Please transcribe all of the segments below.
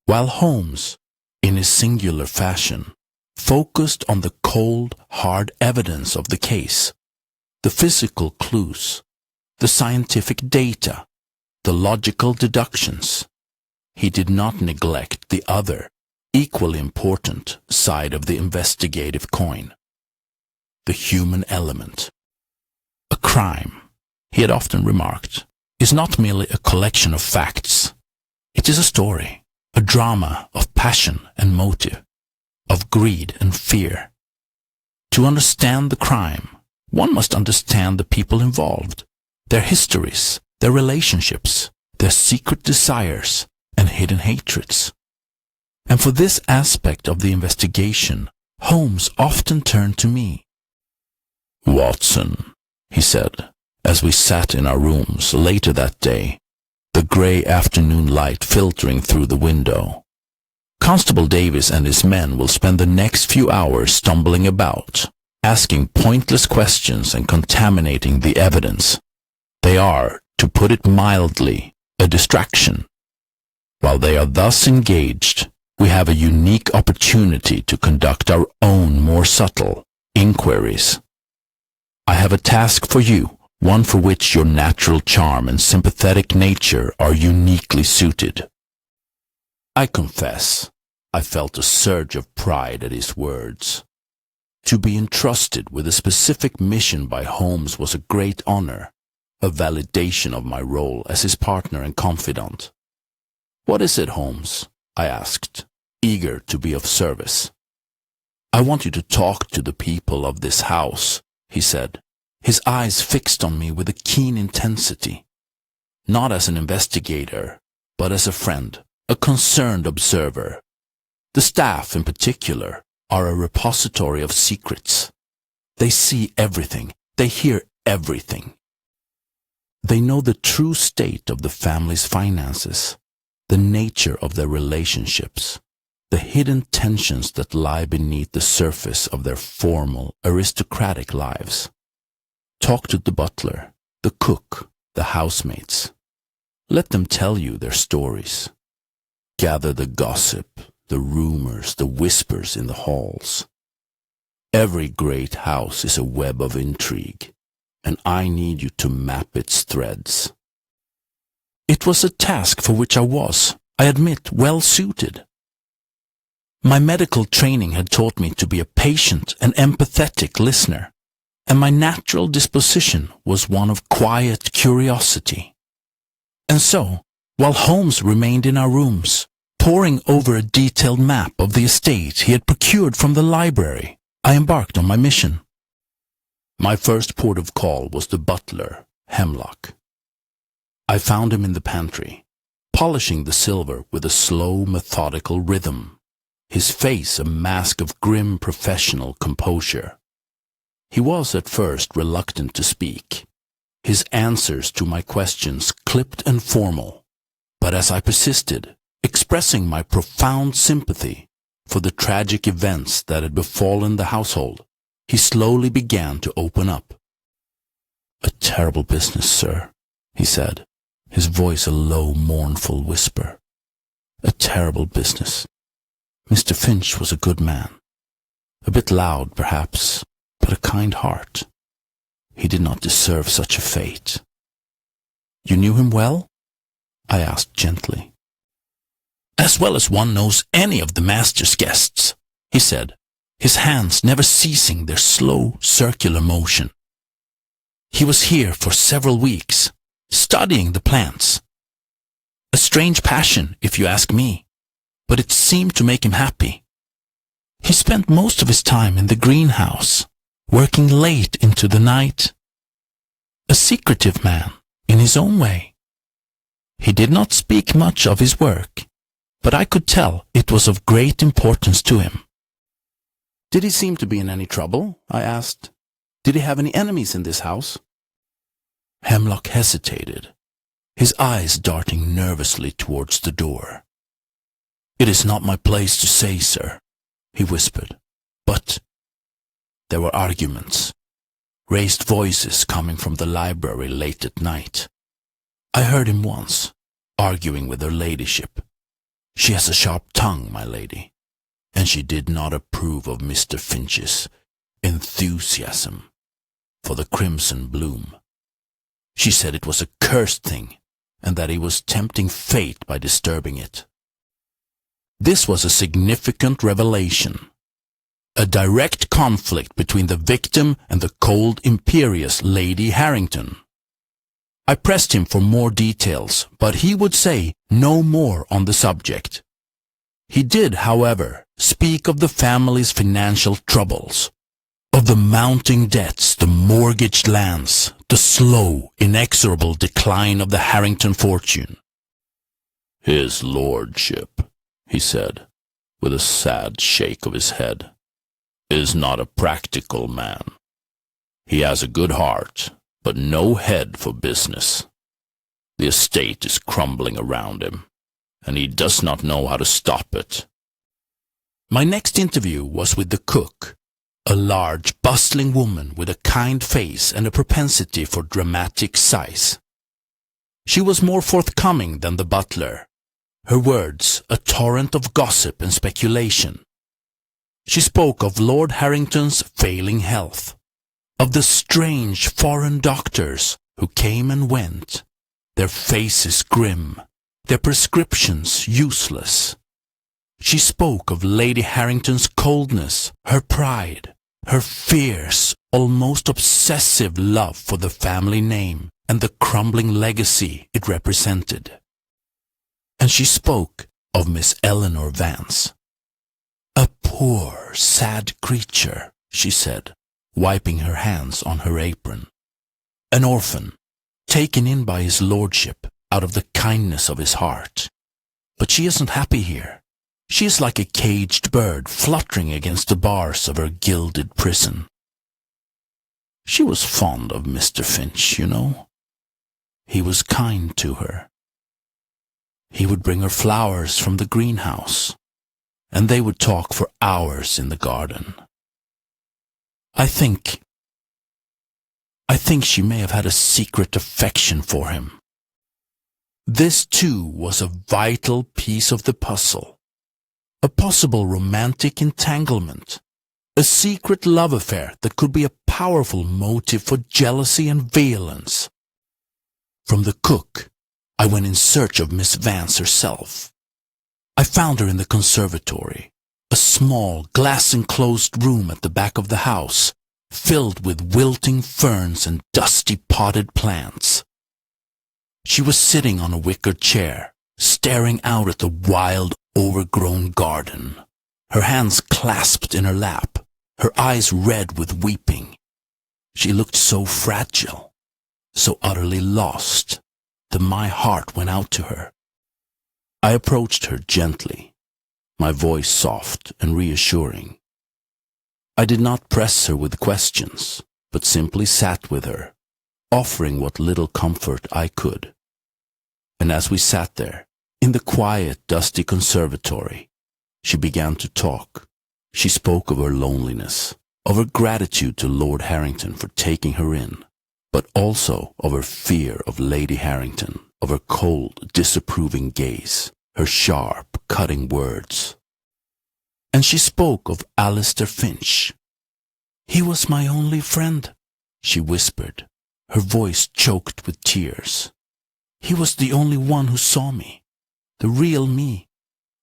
while Holmes, in his singular fashion, focused on the cold, hard evidence of the case, the physical clues, the scientific data, the logical deductions. He did not neglect the other, equally important side of the investigative coin, the human element. A crime, he had often remarked, is not merely a collection of facts. It is a story, a drama of passion and motive, of greed and fear. To understand the crime, one must understand the people involved, their histories, their relationships, their secret desires and hidden hatreds. And for this aspect of the investigation, Holmes often turned to me. "Watson," he said, as we sat in our rooms later that day, the grey afternoon light filtering through the window. "Constable Davis and his men will spend the next few hours stumbling about, asking pointless questions and contaminating the evidence. They are, to put it mildly, a distraction. While they are thus engaged, we have a unique opportunity to conduct our own more subtle inquiries. I have a task for you, one for which your natural charm and sympathetic nature are uniquely suited." I confess, I felt a surge of pride at his words. To be entrusted with a specific mission by Holmes was a great honor, a validation of my role as his partner and confidant. "What is it, Holmes?" I asked, eager to be of service. "I want you to talk to the people of this house," he said, his eyes fixed on me with a keen intensity. "Not as an investigator, but as a friend, a concerned observer. The staff, in particular, are a repository of secrets. They see everything, they hear everything. They know the true state of the family's finances, the nature of their relationships, the hidden tensions that lie beneath the surface of their formal, aristocratic lives. Talk to the butler, the cook, the housemates. Let them tell you their stories. Gather the gossip, the rumors, the whispers in the halls. Every great house is a web of intrigue, and I need you to map its threads." It was a task for which I was, I admit, well suited. My medical training had taught me to be a patient and empathetic listener, and my natural disposition was one of quiet curiosity. And so, while Holmes remained in our rooms, poring over a detailed map of the estate he had procured from the library, I embarked on my mission. My first port of call was the butler, Hemlock. I found him in the pantry, polishing the silver with a slow, methodical rhythm, his face a mask of grim professional composure. He was at first reluctant to speak, his answers to my questions clipped and formal, but as I persisted, expressing my profound sympathy for the tragic events that had befallen the household, he slowly began to open up. "A terrible business, sir," he said, his voice a low, mournful whisper. "A terrible business. Mr. Finch was a good man. A bit loud, perhaps, but a kind heart. He did not deserve such a fate." "You knew him well?" I asked gently. "As well as one knows any of the master's guests," he said, his hands never ceasing their slow, circular motion. "He was here for several weeks, studying the plants. A strange passion, if you ask me, but it seemed to make him happy. He spent most of his time in the greenhouse, working late into the night. A secretive man, in his own way. He did not speak much of his work, but I could tell it was of great importance to him." "Did he seem to be in any trouble?" I asked. "Did he have any enemies in this house?" Hemlock hesitated, his eyes darting nervously towards the door. "It is not my place to say, sir," he whispered, "but there were arguments, raised voices coming from the library late at night. I heard him once, arguing with her ladyship. She has a sharp tongue, my lady, and she did not approve of Mr. Finch's enthusiasm for the crimson bloom. She said it was a cursed thing, and that he was tempting fate by disturbing it. This was a significant revelation. A direct conflict between the victim and the cold, imperious Lady Harrington. I pressed him for more details, but he would say no more on the subject. He did, however, speak of the family's financial troubles, of the mounting debts, the mortgaged lands, the slow, inexorable decline of the Harrington fortune. "His lordship," he said, with a sad shake of his head, "is not a practical man. He has a good heart, but no head for business. The estate is crumbling around him, and he does not know how to stop it." My next interview was with the cook, a large, bustling woman with a kind face and a propensity for dramatic size. She was more forthcoming than the butler, her words a torrent of gossip and speculation. She spoke of Lord Harrington's failing health, of the strange foreign doctors who came and went, their faces grim, their prescriptions useless. She spoke of Lady Harrington's coldness, her pride, her fierce, almost obsessive love for the family name and the crumbling legacy it represented. And she spoke of Miss Eleanor Vance. "A poor, sad creature," she said, wiping her hands on her apron. "An orphan, taken in by his lordship out of the kindness of his heart. But she isn't happy here. She is like a caged bird fluttering against the bars of her gilded prison." She was fond of Mr. Finch, you know. He was kind to her. He would bring her flowers from the greenhouse, and they would talk for hours in the garden. I think she may have had a secret affection for him. This, too, was a vital piece of the puzzle. A possible romantic entanglement, a secret love affair that could be a powerful motive for jealousy and violence. From the cook, I went in search of Miss Vance herself. I found her in the conservatory, a small, glass-enclosed room at the back of the house, filled with wilting ferns and dusty potted plants. She was sitting on a wicker chair, staring out at the wild, overgrown garden, her hands clasped in her lap, her eyes red with weeping. She looked so fragile, so utterly lost, that my heart went out to her. I approached her gently, my voice soft and reassuring. I did not press her with questions, but simply sat with her, offering what little comfort I could. And as we sat there, in the quiet, dusty conservatory, she began to talk. She spoke of her loneliness, of her gratitude to Lord Harrington for taking her in, but also of her fear of Lady Harrington, of her cold, disapproving gaze, her sharp, cutting words. And she spoke of Alistair Finch. "He was my only friend," she whispered, her voice choked with tears. "He was the only one who saw me, the real me.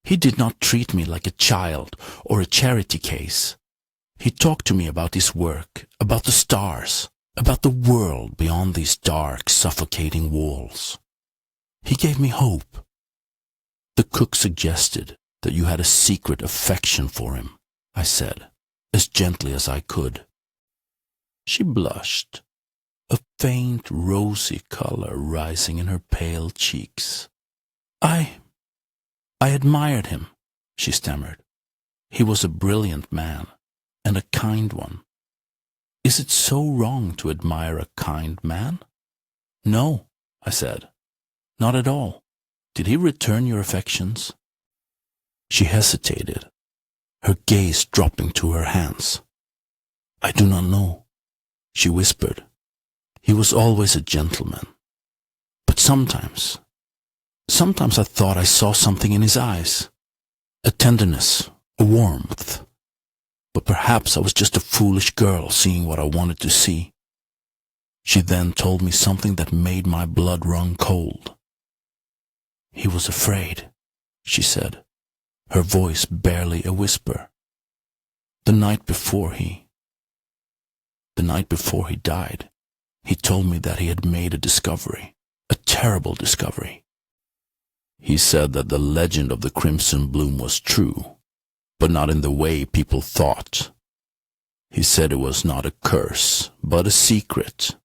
He did not treat me like a child or a charity case. He talked to me about his work, about the stars, about the world beyond these dark, suffocating walls. He gave me hope." "The cook suggested that you had a secret affection for him," I said, as gently as I could. She blushed, a faint rosy color rising in her pale cheeks. I admired him," she stammered. "He was a brilliant man, and a kind one. Is it so wrong to admire a kind man?" "No," I said, "not at all. Did he return your affections?" She hesitated, her gaze dropping to her hands. "I do not know," she whispered. "He was always a gentleman. But sometimes Sometimes I thought I saw something in his eyes, a tenderness, a warmth. But perhaps I was just a foolish girl seeing what I wanted to see. She then told me something that made my blood run cold. "He was afraid," she said, her voice barely a whisper. The night before he died, he told me that he had made a discovery, a terrible discovery. He said that the legend of the Crimson Bloom was true, but not in the way people thought. He said it was not a curse, but a secret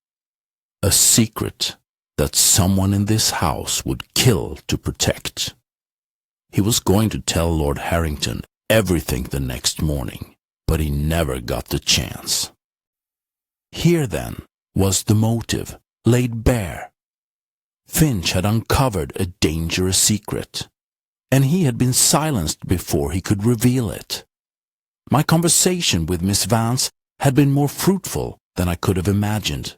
that someone in this house would kill to protect. He was going to tell Lord Harrington everything the next morning, but he never got the chance. Here, then, was the motive, laid bare. Finch had uncovered a dangerous secret, and he had been silenced before he could reveal it. My conversation with Miss Vance had been more fruitful than I could have imagined.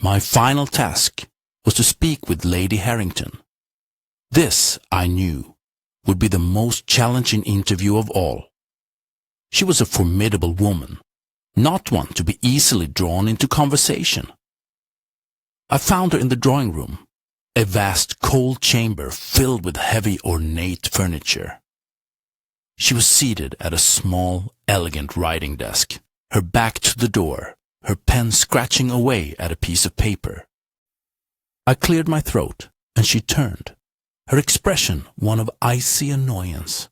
My final task was to speak with Lady Harrington. This, I knew, would be the most challenging interview of all. She was a formidable woman, not one to be easily drawn into conversation. I found her in the drawing room, a vast cold chamber filled with heavy ornate furniture. She was seated at a small, elegant writing desk, her back to the door, her pen scratching away at a piece of paper. I cleared my throat, and she turned, her expression one of icy annoyance.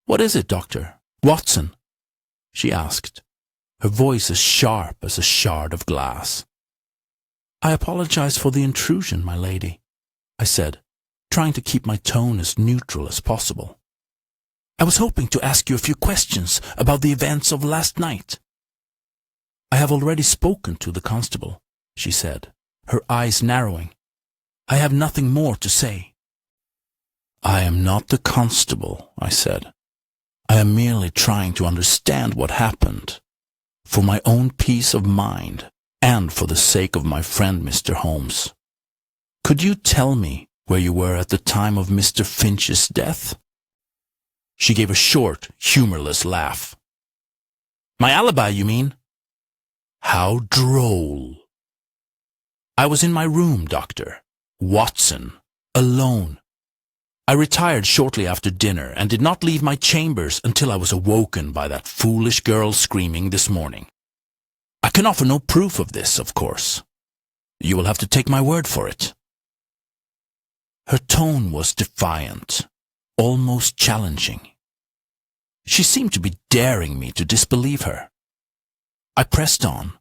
"What is it, Doctor? Watson?" she asked, her voice as sharp as a shard of glass. "I apologize for the intrusion, my lady," I said, trying to keep my tone as neutral as possible. "I was hoping to ask you a few questions about the events of last night." "I have already spoken to the constable," she said, her eyes narrowing. "I have nothing more to say." "I am not the constable," I said. "I am merely trying to understand what happened, for my own peace of mind and for the sake of my friend Mr. Holmes. Could you tell me where you were at the time of Mr. Finch's death?" She gave a short, humorless laugh. "My alibi, you mean?" "How droll." "I was in my room, Doctor. Watson, alone. I retired shortly after dinner and did not leave my chambers until I was awoken by that foolish girl screaming this morning. I can offer no proof of this, of course. You will have to take my word for it." Her tone was defiant, almost challenging. She seemed to be daring me to disbelieve her. I pressed on,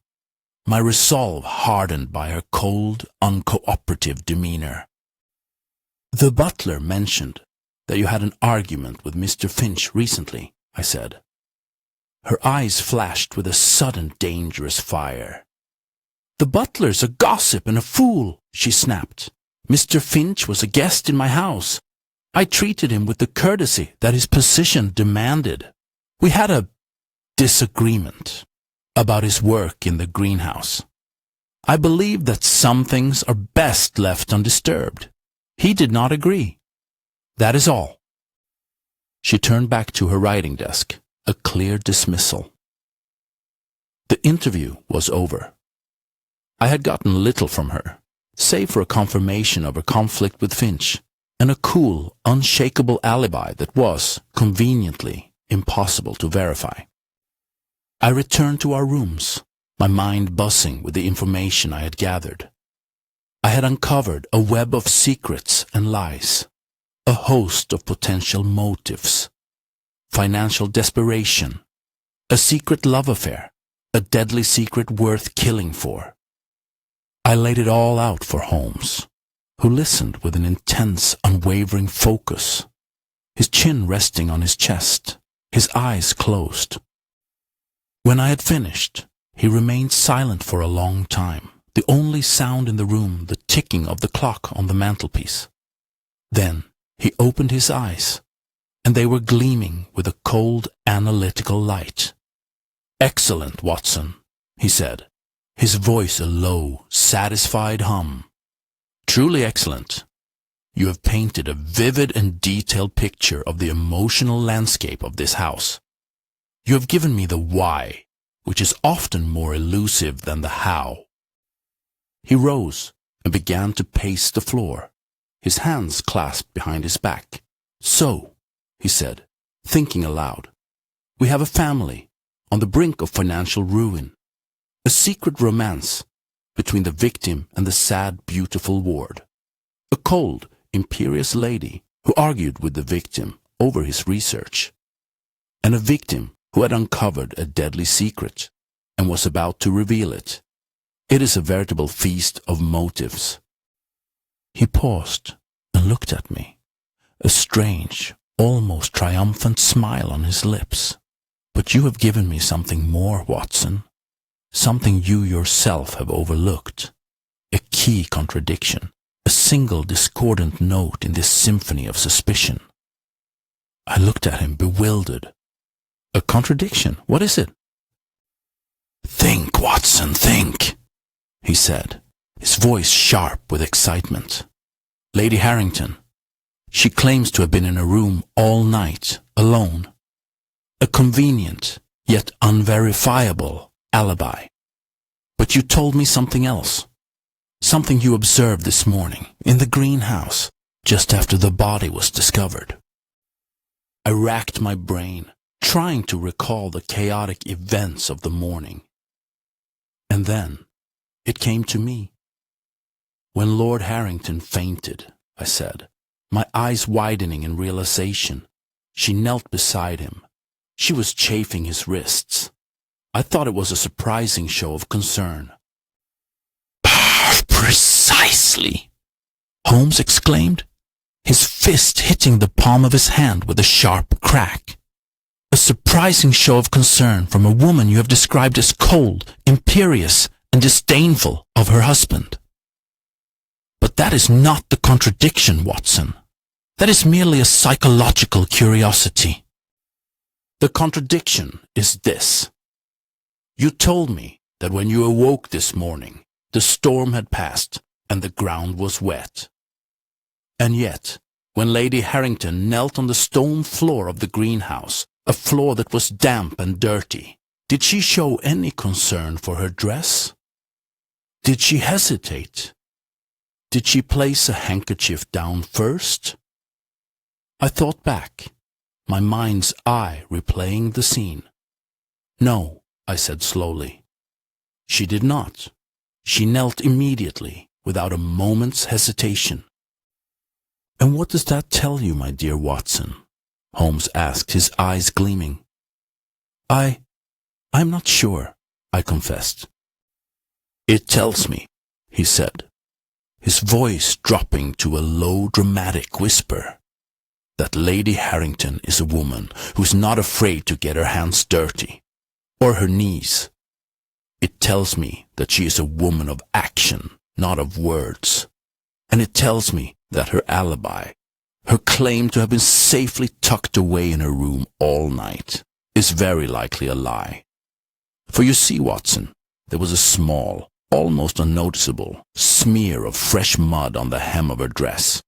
my resolve hardened by her cold, uncooperative demeanor. "The butler mentioned that you had an argument with Mr. Finch recently," I said. Her eyes flashed with a sudden dangerous fire. "The butler's a gossip and a fool," she snapped. "Mr. Finch was a guest in my house. I treated him with the courtesy that his position demanded. We had a disagreement about his work in the greenhouse. I believe that some things are best left undisturbed. He did not agree. That is all." She turned back to her writing desk, a clear dismissal. The interview was over. I had gotten little from her, save for a confirmation of her conflict with Finch, and a cool, unshakable alibi that was, conveniently, impossible to verify. I returned to our rooms, my mind buzzing with the information I had gathered. I had uncovered a web of secrets and lies, a host of potential motives, financial desperation, a secret love affair, a deadly secret worth killing for. I laid it all out for Holmes, who listened with an intense, unwavering focus, his chin resting on his chest, his eyes closed. When I had finished, he remained silent for a long time, the only sound in the room the ticking of the clock on the mantelpiece. Then he opened his eyes, and they were gleaming with a cold, analytical light. "Excellent, Watson," he said, his voice a low, satisfied hum. "Truly excellent. you have painted a vivid and detailed picture of the emotional landscape of this house. You have given me the why, which is often more elusive than the how. He rose and began to pace the floor, his hands clasped behind his back. So, he said, thinking aloud, we have a family on the brink of financial ruin, a secret romance between the victim and the sad, beautiful ward, a cold, imperious lady who argued with the victim over his research, and a victim who had uncovered a deadly secret and was about to reveal it. It is a veritable feast of motives. He paused and looked at me, a strange, almost triumphant smile on his lips. But you have given me something more, Watson, something you yourself have overlooked, a key contradiction, a single discordant note in this symphony of suspicion. I looked at him bewildered. A contradiction? What is it? Think, Watson, think, he said, his voice sharp with excitement. Lady Harrington, she claims to have been in a room all night, alone. A convenient, yet unverifiable, alibi. But you told me something else. Something you observed this morning, in the greenhouse, just after the body was discovered. I racked my brain, trying to recall the chaotic events of the morning. And then, it came to me. When Lord Harrington fainted, I said, my eyes widening in realization, she knelt beside him. She was chafing his wrists. I thought it was a surprising show of concern. Precisely, Holmes exclaimed, his fist hitting the palm of his hand with a sharp crack. A surprising show of concern from a woman you have described as cold, imperious, and disdainful of her husband. But that is not the contradiction, Watson. That is merely a psychological curiosity. The contradiction is this. You told me that when you awoke this morning, the storm had passed and the ground was wet. And yet, when Lady Harrington knelt on the stone floor of the greenhouse, a floor that was damp and dirty, did she show any concern for her dress? Did she hesitate? Did she place a handkerchief down first? I thought back, my mind's eye replaying the scene. No, I said slowly. She did not. She knelt immediately, without a moment's hesitation. And what does that tell you, my dear Watson? Holmes asked, his eyes gleaming. I'm not sure, I confessed. It tells me, he said, his voice dropping to a low, dramatic whisper, that Lady Harrington is a woman who's not afraid to get her hands dirty, or her knees. It tells me that she is a woman of action, not of words. And it tells me that her alibi, her claim to have been safely tucked away in her room all night, is very likely a lie. For you see, Watson, there was a small, almost unnoticeable, smear of fresh mud on the hem of her dress.